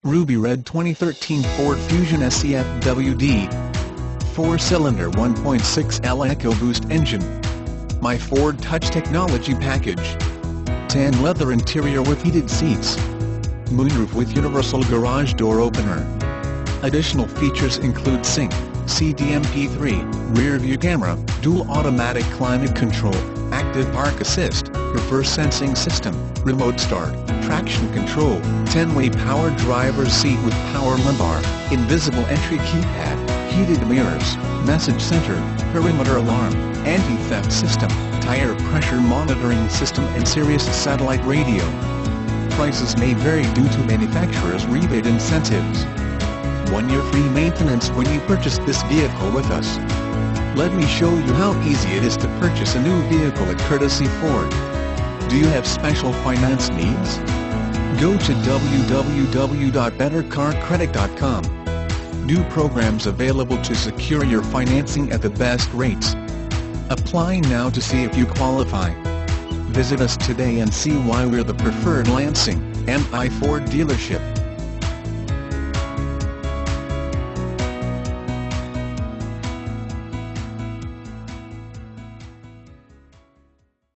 Ruby Red 2013 Ford Fusion SCFWD 4-cylinder 1.6L EcoBoost engine. My Ford Touch Technology Package. Tan leather interior with heated seats. Moonroof with universal garage door opener. Additional features include sync, CD MP3, rear view camera, dual automatic climate control, active park assist, reverse sensing system, remote start, traction control, 10-way power driver's seat with power lumbar, invisible entry keypad, heated mirrors, message center, perimeter alarm, anti-theft system, tire pressure monitoring system and Sirius satellite radio. Prices may vary due to manufacturer's rebate incentives. 1-year free maintenance when you purchase this vehicle with us. Let me show you how easy it is to purchase a new vehicle at Courtesy Ford. Do you have special finance needs? Go to www.bettercarcredit.com. New programs available to secure your financing at the best rates. Apply now to see if you qualify. Visit us today and see why we're the preferred Lansing, MI Ford dealership.